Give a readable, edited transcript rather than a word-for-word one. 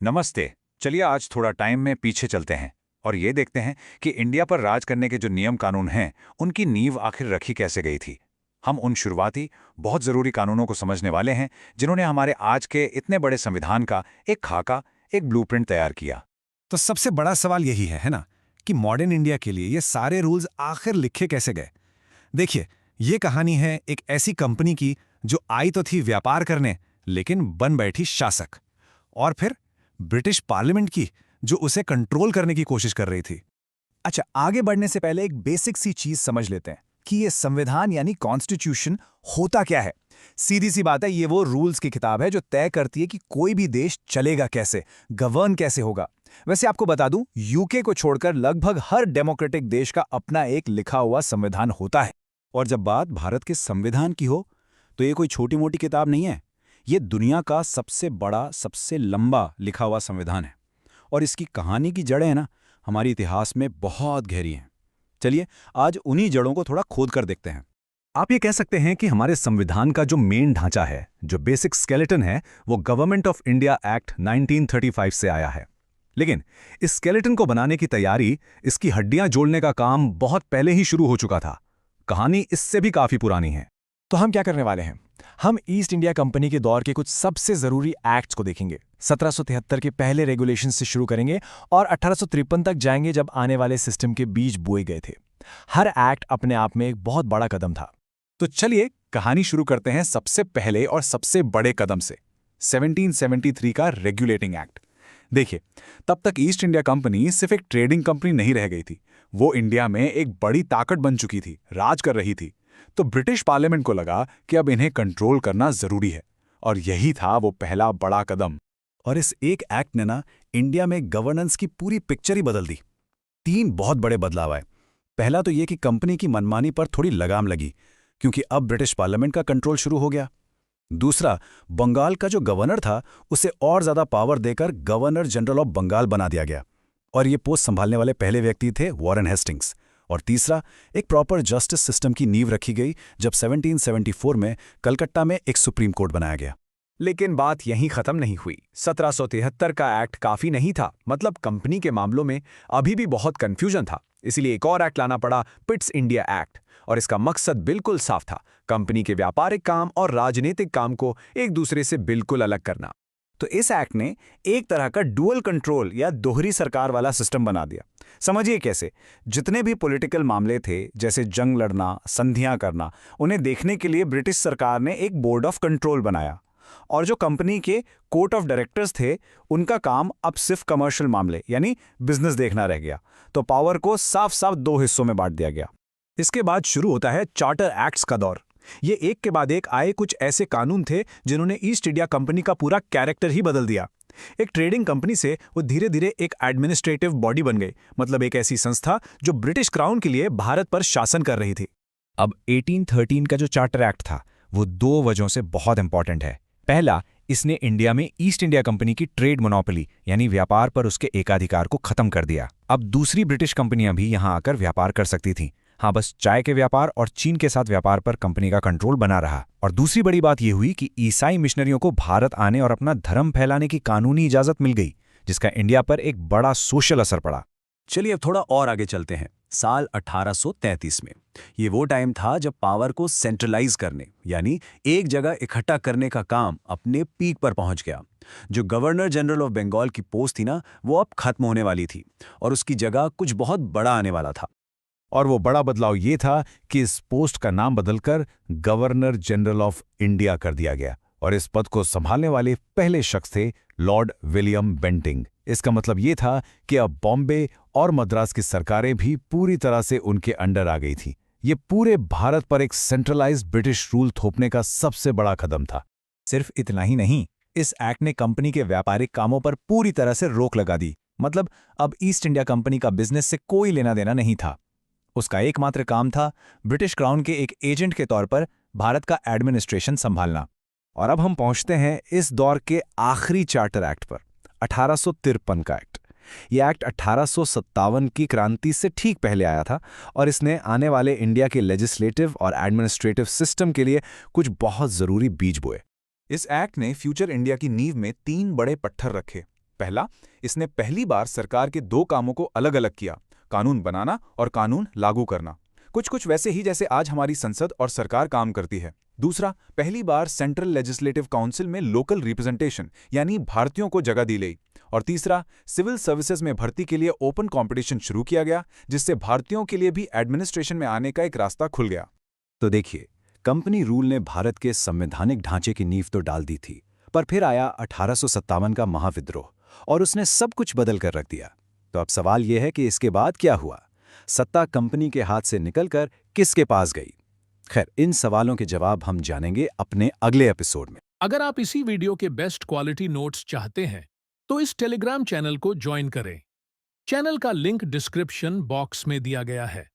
नमस्ते। चलिए आज थोड़ा टाइम में पीछे चलते हैं और ये देखते हैं कि इंडिया पर राज करने के जो नियम कानून हैं, उनकी नींव आखिर रखी कैसे गई थी। हम उन शुरुआती, बहुत ज़रूरी कानूनों को समझने वाले हैं, जिन्होंने हमारे आज के इतने बड़े संविधान का एक खाका, एक ब्लूप्रिंट तैयार किया। तो सबसे बड़ा सवाल यही है ना, कि मॉडर्न इंडिया के लिए ये सारे रूल्स आखिर लिखे कैसे गए। देखिए, ये कहानी है एक ऐसी कंपनी की जो आई तो थी व्यापार करने, लेकिन बन बैठी शासक। और फिर ब्रिटिश पार्लियामेंट की, जो उसे कंट्रोल करने की कोशिश कर रही थी। अच्छा, आगे बढ़ने से पहले एक बेसिक सी चीज समझ लेते हैं कि ये संविधान यानी कॉन्स्टिट्यूशन होता क्या है। सीधी सी बात है, ये वो रूल्स की किताब है जो तय करती है कि कोई भी देश चलेगा कैसे, गवर्न कैसे होगा। वैसे आपको बता दूं, यूके को छोड़कर लगभग हर डेमोक्रेटिक देश का अपना एक लिखा हुआ संविधान होता है। और जब बात भारत के संविधान की हो, तो ये कोई छोटी मोटी किताब नहीं है। ये दुनिया का सबसे बड़ा, सबसे लंबा लिखा हुआ संविधान है। और इसकी कहानी की जड़ें ना, हमारे इतिहास में बहुत गहरी हैं। चलिए आज उन्हीं जड़ों को थोड़ा खोद कर देखते हैं। आप ये कह सकते हैं कि हमारे संविधान का जो मेन ढांचा है, जो बेसिक स्केलेटन है, वो गवर्नमेंट ऑफ इंडिया एक्ट 1935 से आया है। लेकिन इस स्केलेटन को बनाने की तैयारी, इसकी हड्डियां जोड़ने का काम बहुत पहले ही शुरू हो चुका था। कहानी इससे भी काफी पुरानी है। तो हम क्या करने वाले हैं? हम ईस्ट इंडिया कंपनी के दौर के कुछ सबसे जरूरी एक्ट्स को देखेंगे। 1773 के पहले रेगुलेशन से शुरू करेंगे और 1853 तक जाएंगे, जब आने वाले सिस्टम के बीज बोए गए थे। हर एक्ट अपने आप में एक बहुत बड़ा कदम था। तो चलिए कहानी शुरू करते हैं सबसे पहले और सबसे बड़े कदम से, 1773 का रेगुलेटिंग एक्ट। देखिए, तब तक ईस्ट इंडिया कंपनी सिर्फ एक ट्रेडिंग कंपनी नहीं रह गई थी, वो इंडिया में एक बड़ी ताकत बन चुकी थी, राज कर रही थी। तो ब्रिटिश पार्लियामेंट को लगा कि अब इन्हें कंट्रोल करना जरूरी है, और यही था वो पहला बड़ा कदम। और इस एक एक्ट ने ना इंडिया में गवर्नेंस की पूरी पिक्चर ही बदल दी। 3 बहुत बड़े बदलाव आए। पहला तो ये कि कंपनी की मनमानी पर थोड़ी लगाम लगी, क्योंकि अब ब्रिटिश पार्लियामेंट का कंट्रोल शुरू हो गया। दूसरा, बंगाल का जो गवर्नर था, उसे और ज्यादा पावर देकर गवर्नर जनरल ऑफ बंगाल बना दिया गया, और ये पोस्ट संभालने वाले पहले व्यक्ति थे वॉरेन हेस्टिंग्स। और तीसरा, एक प्रॉपर जस्टिस सिस्टम की नींव रखी गई, जब 1774 में कलकत्ता में एक सुप्रीम कोर्ट बनाया गया। लेकिन बात यहीं खत्म नहीं हुई। 1773 का एक्ट काफी नहीं था, मतलब कंपनी के मामलों में अभी भी बहुत कंफ्यूजन था। इसलिए एक और एक्ट लाना पड़ा, पिट्स इंडिया एक्ट। और इसका मकसद बिल्कुल साफ था, कंपनी के व्यापारिक काम और राजनीतिक काम को एक दूसरे से बिल्कुल अलग करना। तो इस एक्ट ने एक तरह का डुअल कंट्रोल या दोहरी सरकार वाला सिस्टम बना दिया। समझिए कैसे। जितने भी पॉलिटिकल मामले थे, जैसे जंग लड़ना, संधियां करना, उन्हें देखने के लिए ब्रिटिश सरकार ने एक बोर्ड ऑफ कंट्रोल बनाया। और जो कंपनी के कोर्ट ऑफ डायरेक्टर्स थे, उनका काम अब सिर्फ कमर्शियल मामले यानी बिजनेस देखना रह गया। तो पावर को साफ साफ 2 हिस्सों में बांट दिया गया। इसके बाद शुरू होता है चार्टर एक्ट्स का दौर। ये एक के बाद एक आए कुछ ऐसे कानून थे जिन्होंने ईस्ट इंडिया कंपनी का पूरा कैरेक्टर ही बदल दिया। एक ट्रेडिंग कंपनी से वो धीरे धीरे एक एडमिनिस्ट्रेटिव बॉडी बन गई, मतलब एक ऐसी संस्था जो ब्रिटिश क्राउन के लिए भारत पर शासन कर रही थी। अब 1813 का जो चार्टर एक्ट था, वो 2 वजहों से बहुत इंपॉर्टेंट है। पहला, इसने इंडिया में ईस्ट इंडिया कंपनी की ट्रेड मोनोपोली यानी व्यापार पर उसके एकाधिकार को खत्म कर दिया। अब दूसरी ब्रिटिश कंपनियां भी यहां आकर व्यापार कर सकती थीं। हाँ, बस चाय के व्यापार और चीन के साथ व्यापार पर कंपनी का कंट्रोल बना रहा। और दूसरी बड़ी बात यह हुई कि ईसाई मिशनरियों को भारत आने और अपना धर्म फैलाने की कानूनी इजाजत मिल गई, जिसका इंडिया पर एक बड़ा सोशल असर पड़ा। चलिए अब थोड़ा और आगे चलते हैं। साल 1833 में, ये वो टाइम था जब पावर को सेंट्रलाइज करने यानी एक जगह इकट्ठा करने का काम अपने पीक पर पहुंच गया। जो गवर्नर जनरल ऑफ बंगाल की पोस्ट थी ना, वो अब खत्म होने वाली थी और उसकी जगह कुछ बहुत बड़ा आने वाला था। और वो बड़ा बदलाव ये था कि इस पोस्ट का नाम बदलकर गवर्नर जनरल ऑफ इंडिया कर दिया गया, और इस पद को संभालने वाले पहले शख्स थे लॉर्ड विलियम बेंटिंग। इसका मतलब ये था कि अब बॉम्बे और मद्रास की सरकारें भी पूरी तरह से उनके अंडर आ गई थीं। ये पूरे भारत पर एक सेंट्रलाइज्ड ब्रिटिश रूल थोपने का सबसे बड़ा कदम था। सिर्फ इतना ही नहीं, इस एक्ट ने कंपनी के व्यापारिक कामों पर पूरी तरह से रोक लगा दी। मतलब अब ईस्ट इंडिया कंपनी का बिजनेस से कोई लेना देना नहीं था। उसका एकमात्र काम था ब्रिटिश क्राउन के एक एजेंट के तौर पर भारत का एडमिनिस्ट्रेशन संभालना। और अब हम पहुंचते हैं इस दौर के आखिरी चार्टर एक्ट पर, 1853 का एक्ट। यह एक्ट 1857 की क्रांति से ठीक पहले आया था, और इसने आने वाले इंडिया के लेजिस्लेटिव और एडमिनिस्ट्रेटिव सिस्टम के लिए कुछ बहुत जरूरी बीज बोए। इस एक्ट ने फ्यूचर इंडिया की नींव में 3 बड़े पत्थर रखे। पहला, इसने पहली बार सरकार के दो कामों को अलग अलग किया, कानून बनाना और कानून लागू करना, कुछ कुछ वैसे ही जैसे आज हमारी संसद और सरकार काम करती है। दूसरा, पहली बार सेंट्रल लेजिस्लेटिव काउंसिल में लोकल रिप्रेजेंटेशन यानी भारतीयों को जगह दी गई। और तीसरा, सिविल सर्विसेज में भर्ती के लिए ओपन कंपटीशन शुरू किया गया, जिससे भारतीयों के लिए भी एडमिनिस्ट्रेशन में आने का एक रास्ता खुल गया। तो देखिए, कंपनी रूल ने भारत के संवैधानिक ढांचे की नींव तो डाल दी थी, पर फिर आया 1857 का महाविद्रोह और उसने सब कुछ बदल कर रख दिया। तो अब सवाल यह है कि इसके बाद क्या हुआ? सत्ता कंपनी के हाथ से निकलकर किसके पास गई? खैर, इन सवालों के जवाब हम जानेंगे अपने अगले एपिसोड में। अगर आप इसी वीडियो के बेस्ट क्वालिटी नोट्स चाहते हैं तो इस टेलीग्राम चैनल को ज्वाइन करें। चैनल का लिंक डिस्क्रिप्शन बॉक्स में दिया गया है।